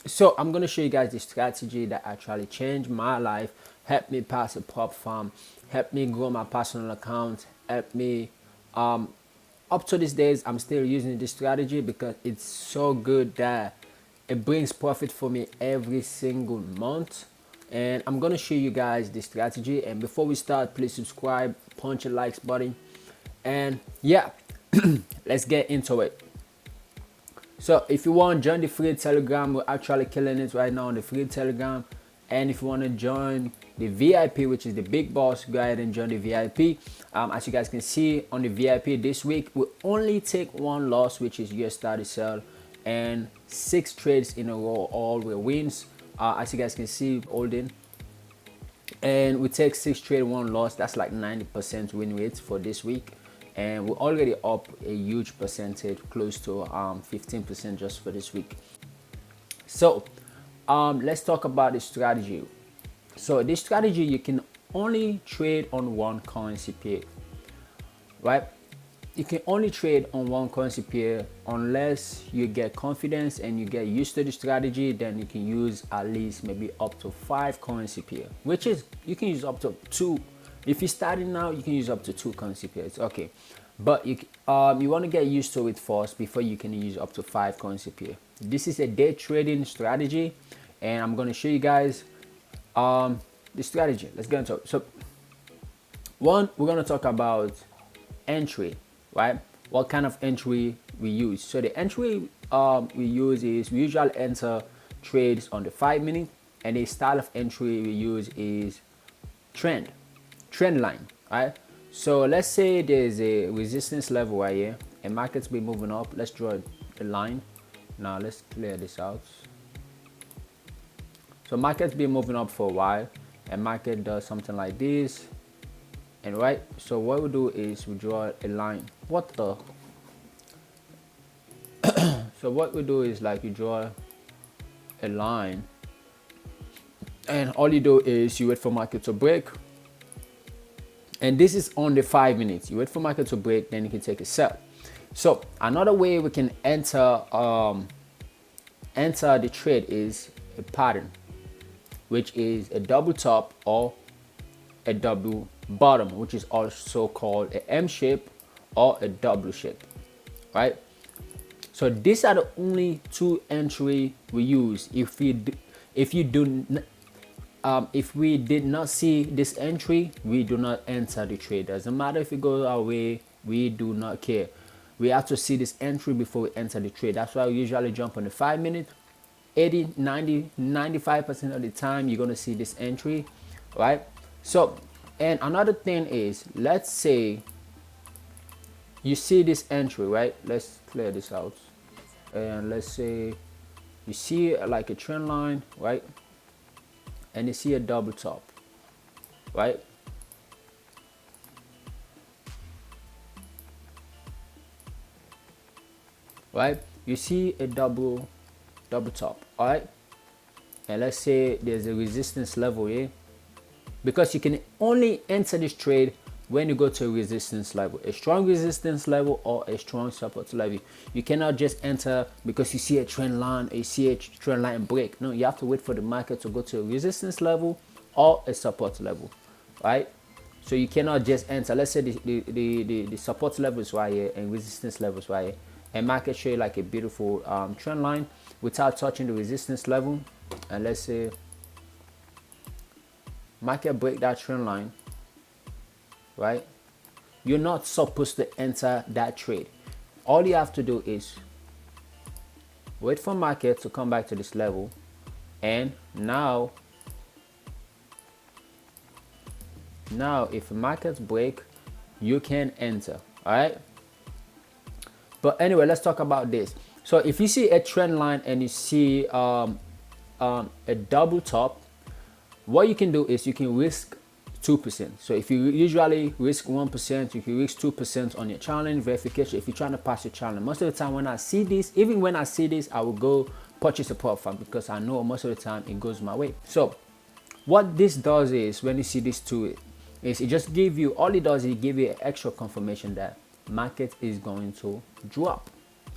So I'm going to show you guys the strategy that actually changed my life, helped me pass a prop farm, helped me grow my personal account, helped me up to these days. I'm still using this strategy because it's so good that it brings profit for me every single month. And I'm gonna show you guys the strategy. And before we start, please subscribe, punch a likes button, and yeah, let's get into it. So if you want to join the free Telegram, we're actually killing it right now on the free Telegram. And if you want to join the VIP, which is the big boss, go ahead and join the VIP. As you guys can see on the VIP this week, we only take one loss, which is US study sell, and 6 trades in a row, all were wins. As you guys can see, holding, and we take 6 trade, 1 loss. That's like 90% win rate for this week, and we're already up a huge percentage, close to 15% just for this week. So let's talk about the strategy. So this strategy, you can only trade on one currency pair, right? You can only trade on one currency pair unless you get confidence and you get used to the strategy. Then you can use at least maybe up to 5 currency pair, which is, you can use up to 2. If you're starting now, you can use up to 2 currency pairs, okay. But you want to get used to it first before you can use up to 5 currency pair. This is a day trading strategy, and I'm going to show you guys the strategy. Let's get into it. So one, we're going to talk about entry, right? What kind of entry we use. So the entry we use is, we usually enter trades on the 5 minute, and the style of entry we use is trend line, right? So let's say there's a resistance level right here and markets be moving up. Let's draw a line. Now let's clear this out. So markets be moving up for a while, and market does something like this, and right, so what we do is we draw a line. What the so what we do is, like, you draw a line, and all you do is you wait for market to break, and this is on the 5 minutes. You wait for market to break, then you can take a sell. So another way we can enter the trade is a pattern, which is a double top or a double bottom, which is also called a M shape or a W shape, right? So these are the only 2 entry we use. If we did not see this entry, we do not enter the trade. Doesn't matter if it goes our way, we do not care. We have to see this entry before we enter the trade. That's why we usually jump on the 5 minute. 80, 90, 95% of the time you're gonna see this entry, right? So, and another thing is, let's say you see this entry, right? Let's clear this out, and let's say you see like a trend line, right? And you see a double top, right? Right? You see a double top, all right? And let's say there's a resistance level here, because you can only enter this trade when you go to a resistance level, a strong resistance level or a strong support level. You cannot just enter because you see a trend line or you see a trend line break. No, you have to wait for the market to go to a resistance level or a support level, right? So you cannot just enter. Let's say the support level is right here and resistance level is right here, and market show you like a beautiful trend line without touching the resistance level. And let's say market break that trend line, right? You're not supposed to enter that trade. All you have to do is wait for market to come back to this level, and now if markets break, you can enter, all right? But anyway, let's talk about this. So if you see a trend line and you see a double top, what you can do is you can risk 2%. So if you usually risk 1%, you can risk 2% on your challenge verification if you're trying to pass your challenge. Most of the time when I see this, even when I see this, I will go purchase a prop farm because I know most of the time it goes my way. So what this does is, when you see this to it, is it just give you, all it does is give you an extra confirmation that market is going to drop,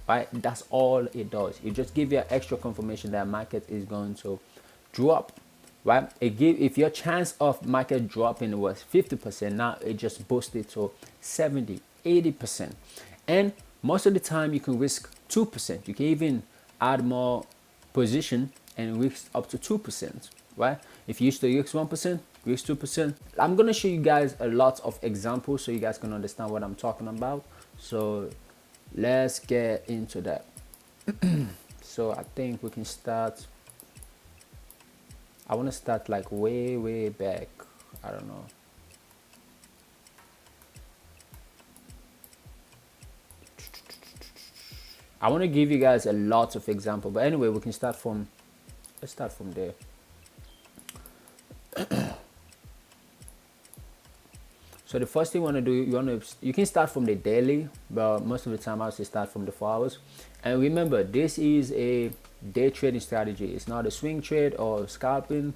right? That's all it does. It just give you extra confirmation that market is going to drop, right? It give, if your chance of market dropping was 50%, now it just boosted to 70, 80%. And most of the time you can risk 2%. You can even add more position and risk up to 2%, right? If you used to risk 1%, risk 2%. I'm gonna show you guys a lot of examples so you guys can understand what I'm talking about. So let's get into that. So I think we can start. I want to start like way back. I don't know. I want to give you guys a lot of example, but anyway, we can start from, let's start from there. So the first thing you want to do, you can start from the daily, but most of the time I say start from the 4 hours. And remember, this is a day trading strategy. It's not a swing trade or scalping.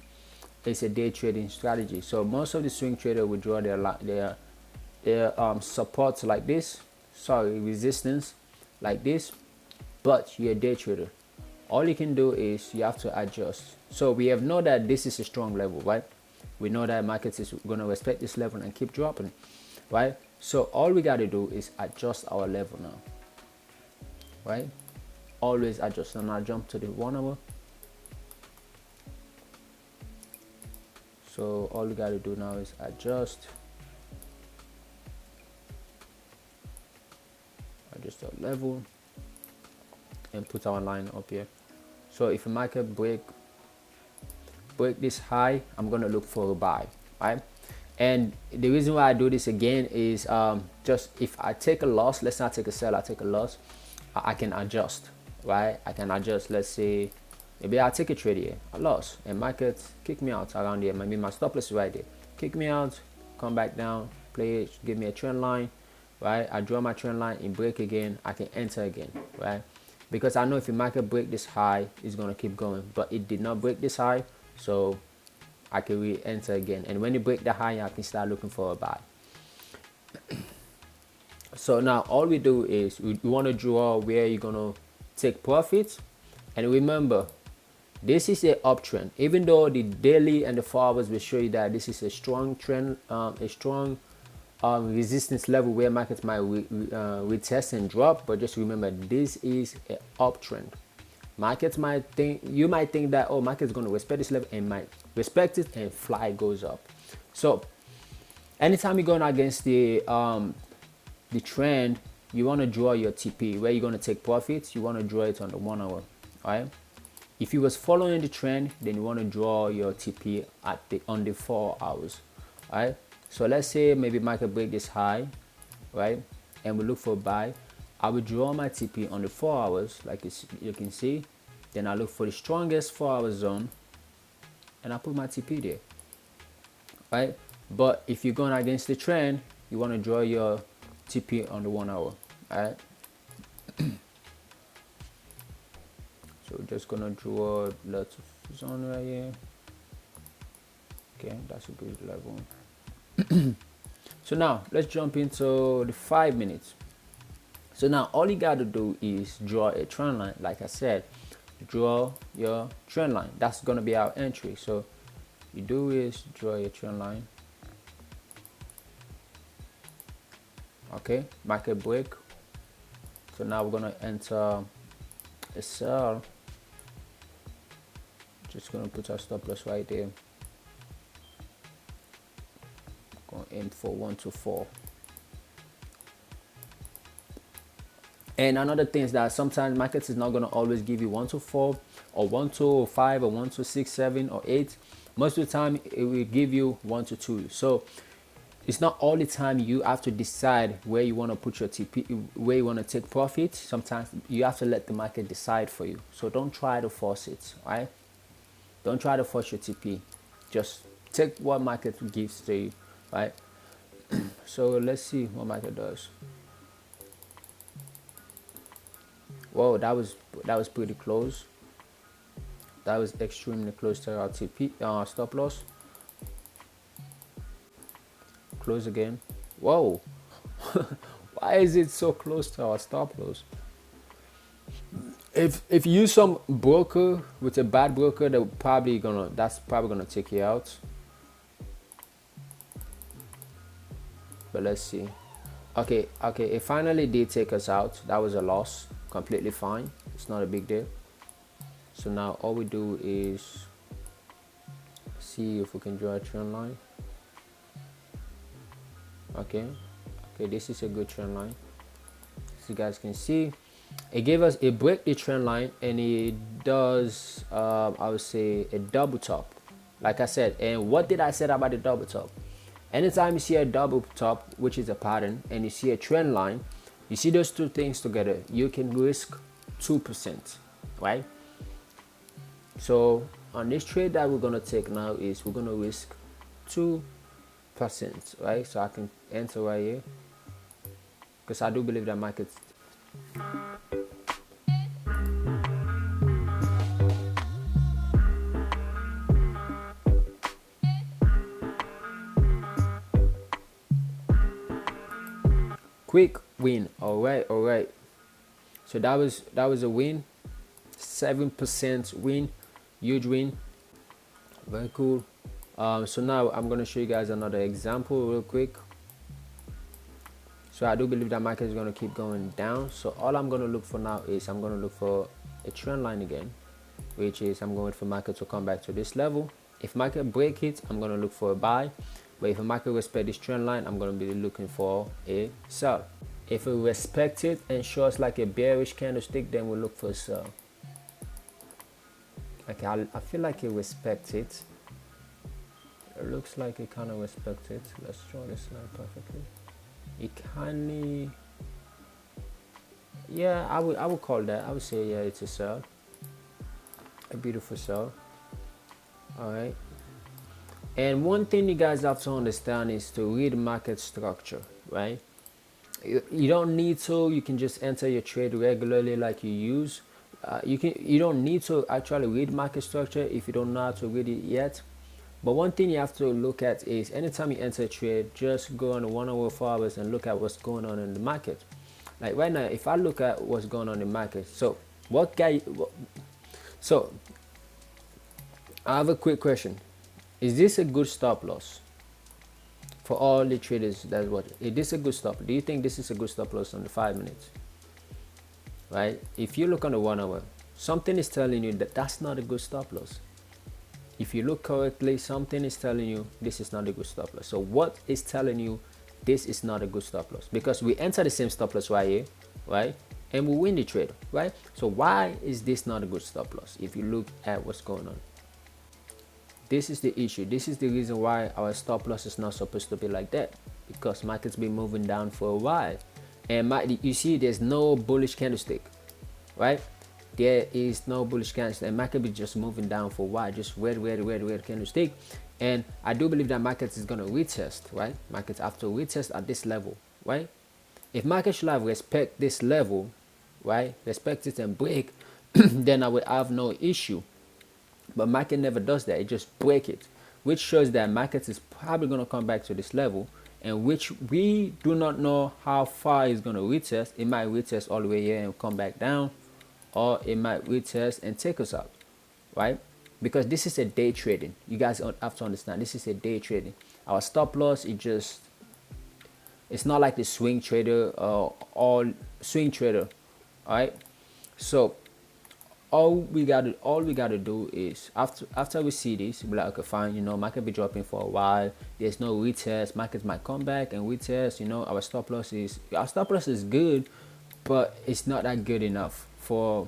It's a day trading strategy. So most of the swing traders will draw their supports like this, sorry, resistance like this, but you're a day trader. All you can do is you have to adjust. So we have know that this is a strong level, right? We know that markets is going to respect this level and keep dropping, right? So all we got to do is adjust our level now, right? Always adjust. And I'll jump to the 1 hour. So all we got to do now is adjust our level and put our line up here. So if the market break this high, I'm gonna look for a buy, right? And the reason why I do this again is just if I take a loss, let's not take a sell, I take a loss, I can adjust, right? I can adjust. Let's say maybe I take a trade here, a loss, and market kick me out around here. Maybe my stop loss is right there, kick me out, come back down, play it, give me a trend line, right? I draw my trend line and break again, I can enter again, right? Because I know if the market break this high, it's gonna keep going, but it did not break this high, so I can re-enter again. And when you break the high, I can start looking for a buy. So now all we do is we want to draw where you're gonna take profits. And remember, this is a uptrend. Even though the daily and the 4 hours will show you that this is a strong trend, a strong resistance level where markets might retest and drop, but just remember, this is an uptrend. Markets might think, you might think that, oh, market's going to respect this level, and might respect it and fly goes up. So anytime you're going against the trend, you want to draw your TP where you're going to take profits. You want to draw it on the 1 hour, all right? If you was following the trend, then you want to draw your TP on the 4 hours, all right? So let's say maybe market break this high, right? And we look for a buy. I will draw my TP on the 4 hours, like you can see. Then I look for the strongest 4 hour zone, and I put my TP there, right? But if you're going against the trend, you want to draw your TP on the 1 hour, all right? So we're just gonna draw lots of zone right here. Okay, that's a good level. So now let's jump into the 5 minutes. So now all you got to do is draw a trend line. Like I said, draw your trend line. That's going to be our entry. So you do is draw your trend line. Okay, market break. So now we're going to enter a sell. Just going to put our stop loss right there. Going to aim for 124. And another thing is that sometimes markets is not going to always give you 124 or 125 or 1267 or 8. Most of the time it will give you 122. So it's not all the time you have to decide where you want to put your TP, where you want to take profit. Sometimes you have to let the market decide for you. So don't try to force it, right? Don't try to force your TP. Just take what market gives to you, right? So let's see what market does. Whoa, that was pretty close. That was extremely close to our TP stop loss. Close again. Whoa. Why is it so close to our stop loss? If you use some broker with a bad broker, that's probably gonna take you out. But let's see. Okay, it finally did take us out. That was a loss. Completely fine. It's not a big deal. So now all we do is see if we can draw a trend line. Okay, this is a good trend line. As you guys can see, it break the trend line, and it does I would say a double top, like I said. And what did I say about the double top? Anytime you see a double top, which is a pattern, and you see a trend line, you see those two things together, you can risk 2%, right? So on this trade that we're gonna take now is we're gonna risk 2%, right? So I can enter right here, because I do believe that market. Quick win. All right. So that was a win. 7% win. Huge win. Very cool. So now I'm gonna show you guys another example real quick. So I do believe that market is gonna keep going down. So all I'm gonna look for now is I'm gonna look for a trend line again, which is I'm going for market to come back to this level. If market break it, I'm gonna look for a buy. But if a market respect this trend line, I'm gonna be looking for a sell. If it respects it and shows like a bearish candlestick, then we'll look for a sell. Okay, I feel like it respects it. It looks like it kind of respects it. Let's draw this line perfectly. It kindly, yeah, I would call that. I would say yeah, it's a sell. A beautiful sell. All right. And one thing you guys have to understand is to read market structure, right? You don't need to. You can just enter your trade regularly like you use. You don't need to actually read market structure if you don't know how to read it yet. But one thing you have to look at is anytime you enter a trade, just go on the 1 hour, 4 hours and look at what's going on in the market. Like right now, if I look at what's going on in the market, so I have a quick question. Is this a good stop loss for all the traders? That's what. Is this a good stop? Do you think this is a good stop loss on the 5 minutes? Right? If you look on the 1 hour, something is telling you that that's not a good stop loss. If you look correctly, something is telling you this is not a good stop loss. So what is telling you this is not a good stop loss? Because we enter the same stop loss right here, right? And we win the trade, right? So why is this not a good stop loss if you look at what's going on? This is the issue. This is the reason why our stop loss is not supposed to be like that, because market's been moving down for a while, and you see there's no bullish candlestick, right? There is no bullish candlestick, and market be just moving down for a while, just red candlestick. And I do believe that market is gonna retest, right? Markets have to retest at this level, right? If market should have respect this level, right, respect it and break, then I would have no issue. But market never does that. It just break it, which shows that market is probably going to come back to this level, and which we do not know how far it's going to retest. It might retest all the way here and come back down, or it might retest and take us out, right? Because this is a day trading. You guys have to understand, this is a day trading. Our stop loss is it's not like the swing trader or all swing trader, all right? So all we gotta do is after we see this, be like, okay, fine, you know, market be dropping for a while, there's no retest, markets might come back and retest, you know, our stop loss is good, but it's not that good enough for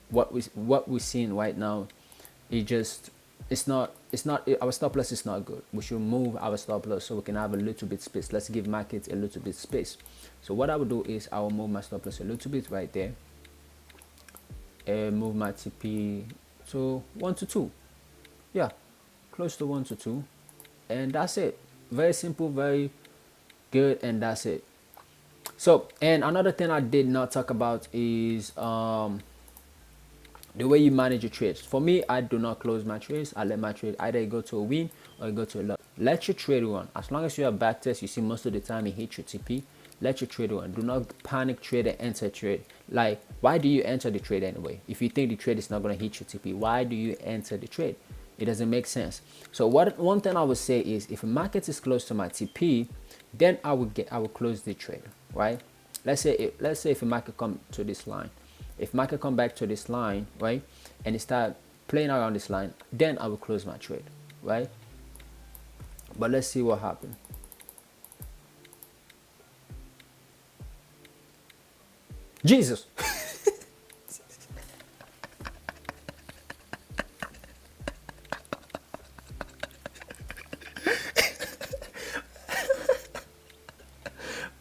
what we're seeing right now. Our stop loss is not good. We should move our stop loss so we can have a little bit space. Let's give markets a little bit space. So what I will do is I will move my stop loss a little bit right there, and move my TP to 1 to 2, yeah, close to 1 to 2, and that's it. Very simple, very good, and that's it. So, and another thing I did not talk about is the way you manage your trades. For me, I do not close my trades. I let my trade either go to a win or go to a loss. Let your trade run. As long as you have back test, you see most of the time it hits your TP, let your trade run. Do not panic trade and enter trade. Like, why do you enter the trade anyway? If you think the trade is not going to hit your TP, why do you enter the trade? It doesn't make sense. So one thing I would say is, if a market is close to my TP, then I will close the trade, right? Let's say if a market come to this line, if market come back to this line, right, and it start playing around this line, then I will close my trade, right? But let's see what happened. Jesus.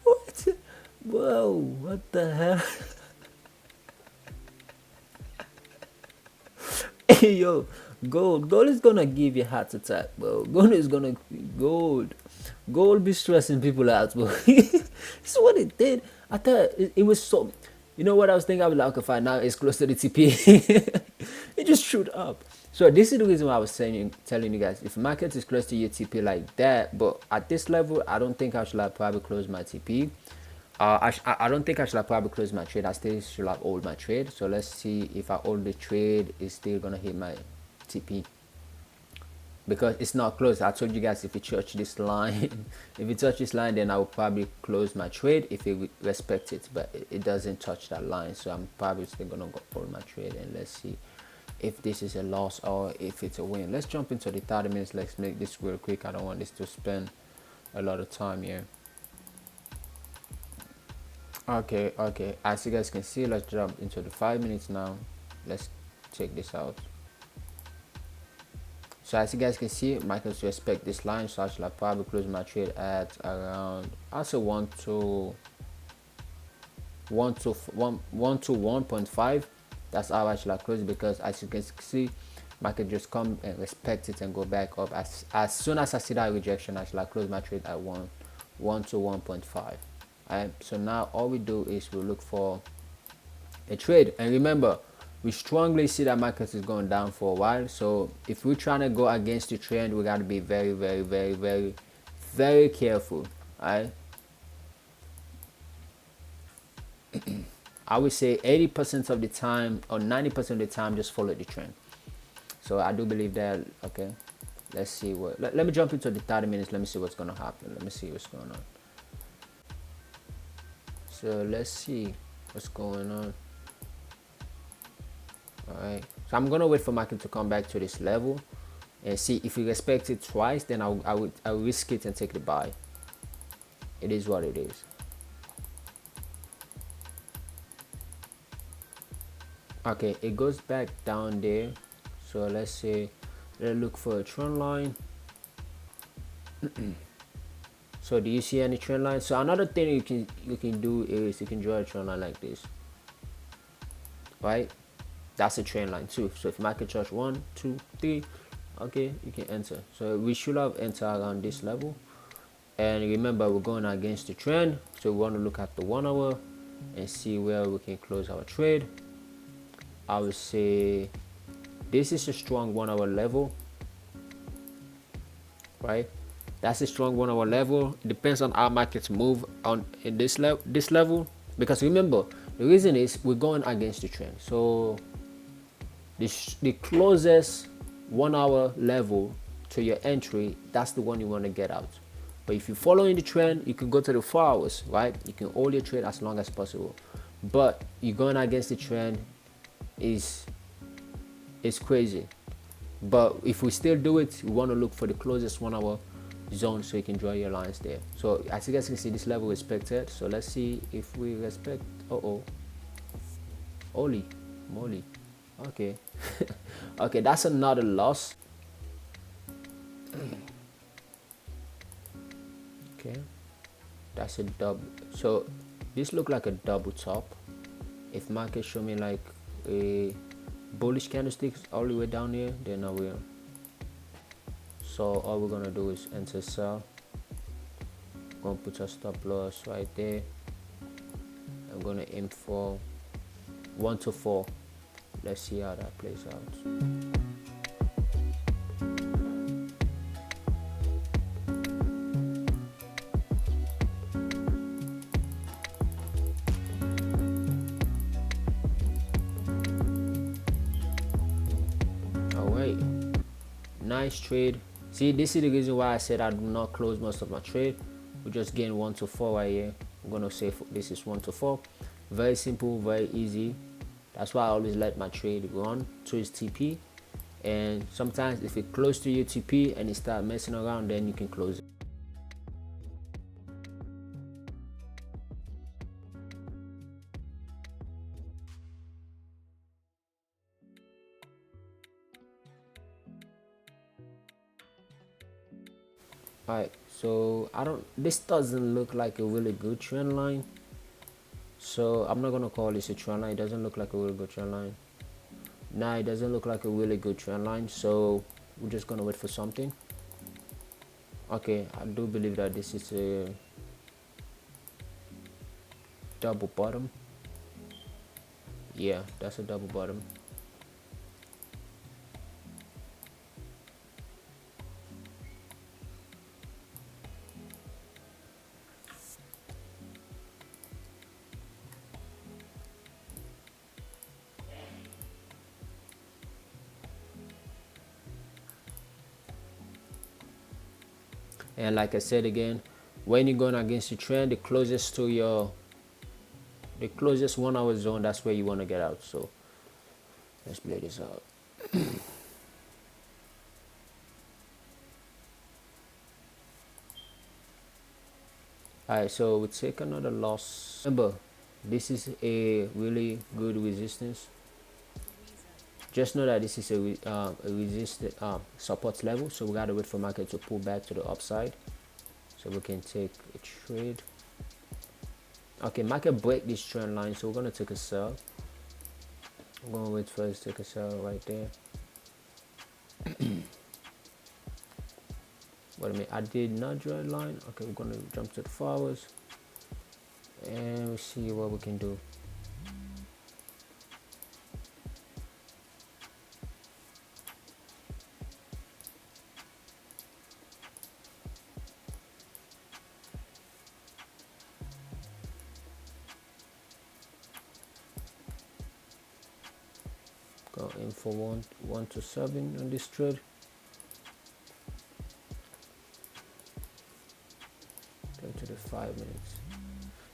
What? Whoa, what the hell? Hey, yo, gold is gonna give you a heart attack, bro. Gold be stressing people out, bro. That's what it did. I thought it was so. You know what I was thinking? I was like, okay, fine, now it's close to the TP. It just shoot up. So this is the reason why I was telling you guys, if market is close to your TP like that, but at this level, I don't think I should have probably close my TP. I don't think I should have probably close my trade. I still should have hold my trade. So let's see if I hold the trade, it's still gonna hit my TP, because it's not close. I told you guys, if you touch this line, if you touch this line, then I will probably close my trade if it respects it, but it doesn't touch that line, so I'm probably still gonna go hold my trade. And let's see if this is a loss or if it's a win. Let's jump into the 30 minutes. Let's make this real quick. I don't want this to spend a lot of time here. Okay, as you guys can see, let's jump into the 5 minutes now. Let's check this out. So as you guys can see, markets respect this line, so I shall probably close my trade at around, I'll say 1 to 1.5. That's how I shall close, because as you can see, market just come and respect it and go back up. As soon as I see that rejection, I shall close my trade at 1 to 1.5. Alright, so now all we do is we look for a trade, and remember, we strongly see that market is going down for a while. So if we're trying to go against the trend, we got to be very, very, very, very, very careful. Alright, I would say 80% of the time or 90% of the time, just follow the trend. So I do believe that. Okay, let's see what. Let me jump into the 30 minutes. Let me see what's gonna happen. Let me see what's going on. So let's see what's going on. Alright, so I'm gonna wait for market to come back to this level and see if we respect it twice, then I'll risk it and take the buy. It is what it is. Okay, it goes back down there. So let's look for a trend line. So do you see any trend line? So another thing you can do is you can draw a trend line like this, right? That's a trend line too. So if market touch 1, 2, 3, okay, you can enter. So we should have entered around this level. And remember, we're going against the trend, so we want to look at the 1 hour and see where we can close our trade. I would say this is a strong 1 hour level, right? That's a strong 1 hour level. It depends on how markets move on in this level, because remember, the reason is we're going against the trend. So the closest 1 hour level to your entry, that's the one you want to get out. But if you're following the trend, you can go to the 4 hours, right? You can hold your trade as long as possible. But you're going against the trend is crazy. But if we still do it, we want to look for the closest 1 hour zone so you can draw your lines there. So as you guys can see, this level respected. So let's see if we respect. Holy moly. Okay. Okay, that's another loss. Okay, that's a double. So this look like a double top. If market show me like a bullish candlesticks all the way down here, then I will. So all we're gonna do is enter sell. I'm gonna put a stop loss right there. I'm gonna aim for 1 to 4. Let's see how that plays out. Nice trade. See, this is the reason why I said I do not close most of my trade. We just gain 1 to 4 right here. I'm gonna say this is 1 to 4. Very simple, very easy. That's why I always let my trade run to its TP. And sometimes if it close to your TP and it start messing around, then you can close it. Alright, so this doesn't look like a really good trend line. So I'm not gonna call this a trend line. It doesn't look like a really good trend line. Nah, it doesn't look like a really good trend line. So we're just gonna wait for something. Okay, I do believe that this is a double bottom. Yeah, that's a double bottom. And like I said again, when you're going against the trend, the closest 1 hour zone, that's where you want to get out. So let's play this out. Alright, so we take another loss. Remember, this is a really good resistance. Just know that this is a resistance support level, so we gotta wait for market to pull back to the upside so we can take a trade. Okay, market break this trend line, so we're gonna take a sell. I'm gonna wait for us to take a sell right there. Wait a minute, I did not draw a line. Okay, we're gonna jump to the 4 hours and we'll see what we can do. Go in for 1 to 7 on this trade. Go to the 5 minutes.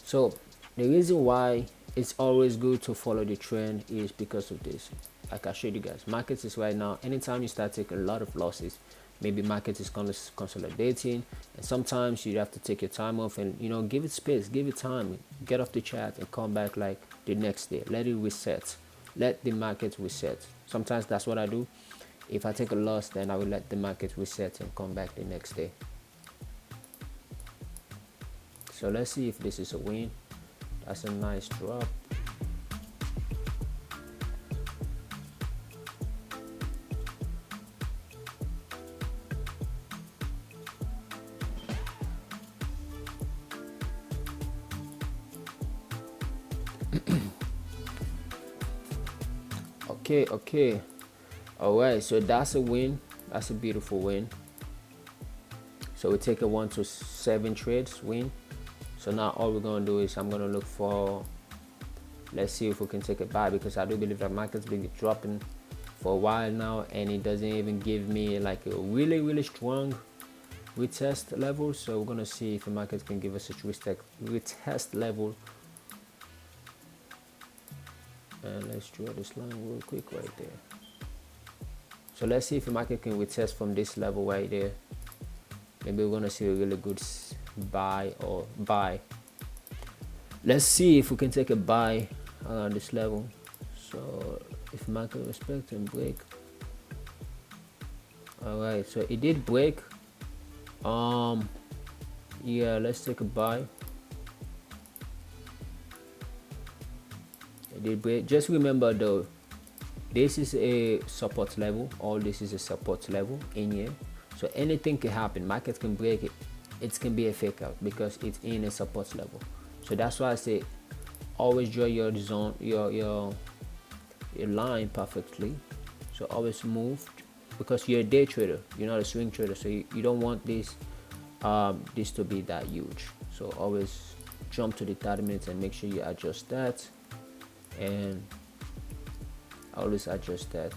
So the reason why it's always good to follow the trend is because of this. Like I showed you guys, markets is right now, anytime you start taking a lot of losses, maybe market is consolidating, and sometimes you have to take your time off and give it space, give it time, get off the chart and come back like the next day. Let it reset, let the market reset. Sometimes that's what I do. If I take a loss, then I will let the market reset and come back the next day. So let's see if this is a win. That's a nice drop. Okay. All right, so that's a win. That's a beautiful win. So we take a 1 to 7 trades win. So now all we're gonna do is I'm gonna look for, let's see if we can take a buy, because I do believe that market's been dropping for a while now and it doesn't even give me like a really strong retest level. So we're gonna see if the market can give us a retest level. And let's draw this line real quick right there. So let's see if the market can retest from this level right there. Maybe we're gonna see a really good buy or buy. Let's see if we can take a buy around this level. So if market respect and break. All right, so it did break. Yeah, let's take a buy. It did break. Just remember though, this is a support level. All this is a support level in here. So anything can happen. Market can break it. It can be a fake out because it's in a support level. So that's why I say always draw your zone, your line perfectly. So always move, because you're a day trader, you're not a swing trader, so you don't want this this to be that huge. So always jump to the 30 minutes and make sure you adjust that, and always adjust that.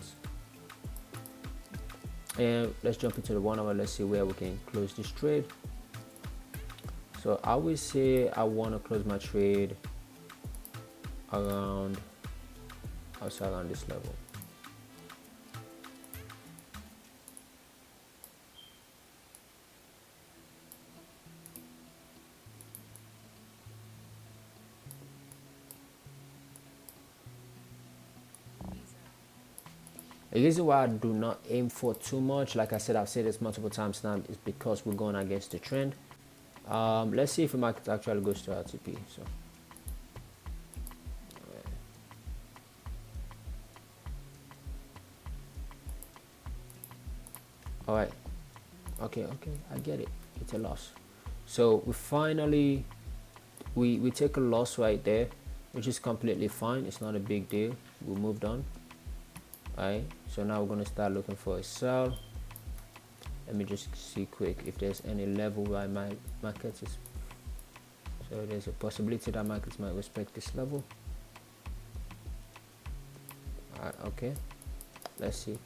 And let's jump into the 1 hour. Let's see where we can close this trade. So I will say I want to close my trade around, I'll say around this level. The reason why I do not aim for too much, like I said, I've said this multiple times now, is because we're going against the trend. Let's see if the market actually goes to RTP. So all right, okay, I get it. It's a loss. So we finally we take a loss right there, which is completely fine. It's not a big deal. We moved on. All right, so now we're gonna start looking for a sell. Let me just see quick if there's any level where my market is. So there's a possibility that markets might respect this level. Okay, let's see.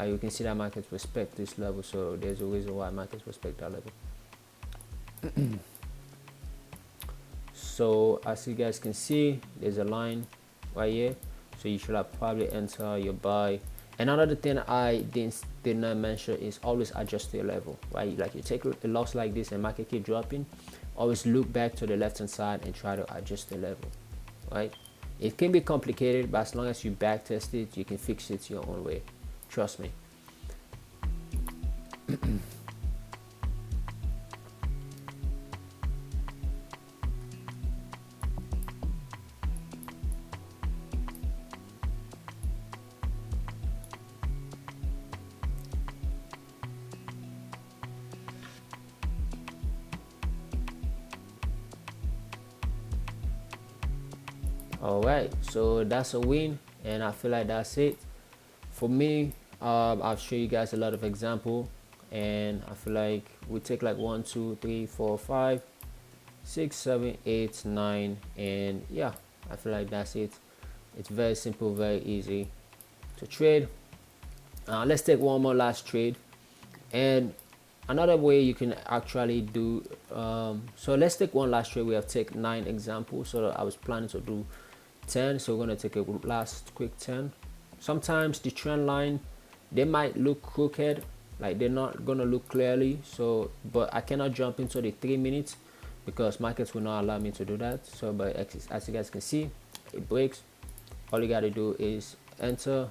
You can see that markets respect this level, so there's a reason why markets respect that level. So as you guys can see, there's a line right here, so you should have probably enter your buy. Another thing I did not mention is always adjust your level, right? Like you take a loss like this and market keep dropping, always look back to the left hand side and try to adjust the level, right? It can be complicated, but as long as you back test it, you can fix it your own way. Trust me. All right, so that's a win, and I feel like that's it for me. I'll show you guys a lot of example, and I feel like we take like 1 2 3 4 5 6 7 8 9, and yeah, I feel like that's it. It's very simple, very easy to trade. Let's take one more last trade, and another way you can actually do so let's take one last trade. We have taken 9 examples, so I was planning to do 10, so we're going to take a last quick 10. Sometimes the trend line, they might look crooked, like they're not going to look clearly, so but I cannot jump into the 3 minutes because markets will not allow me to do that. So but as you guys can see, it breaks. All you got to do is enter,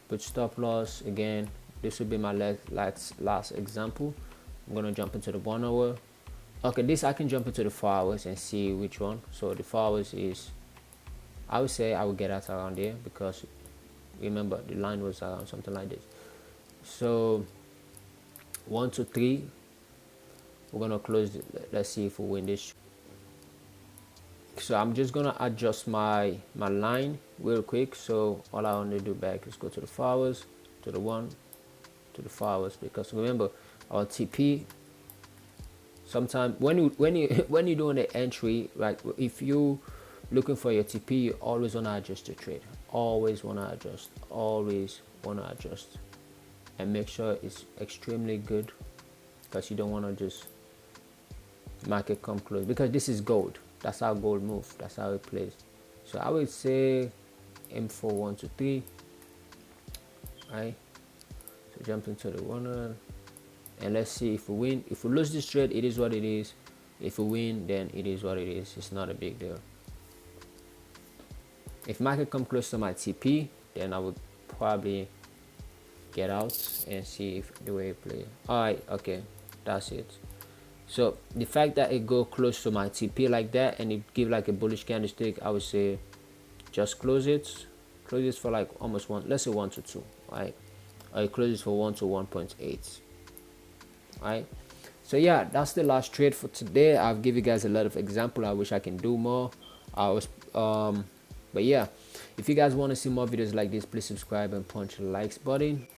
put stop loss. Again, this will be my last example. I'm going to jump into the 1 hour. Okay, this I can jump into the 4 hours and see which one. So the 4 hours is, I would say I would get out around there, because remember the line was around something like this. So 1 2 3, we're gonna close it. Let's see if we win this. So I'm just gonna adjust my line real quick. So all I want to do back is go to the 4 hours, to the 1, to the 4 hours, because remember our TP. Sometimes when you're doing the entry, right, if you looking for your TP, you always want to adjust your trade. Always want to adjust. Always want to adjust, and make sure it's extremely good, because you don't want to just market come close, because this is gold. That's how gold moves. That's how it plays. So I would say aim for 1 2 3. Right. So jump into the 1, and let's see if we win. If we lose this trade, it is what it is. If we win, then it is what it is. It's not a big deal. If market come close to my TP, then I would probably get out and see if the way it play. Alright, okay, that's it. So the fact that it go close to my TP like that and it give like a bullish candlestick, I would say just close it. Close this for like almost 1, let's say 1 to 2, right? Or close this for 1 to 1.8. Right? So yeah, that's the last trade for today. I've give you guys a lot of example. I wish I can do more. But yeah, if you guys want to see more videos like this, please subscribe and punch the likes button.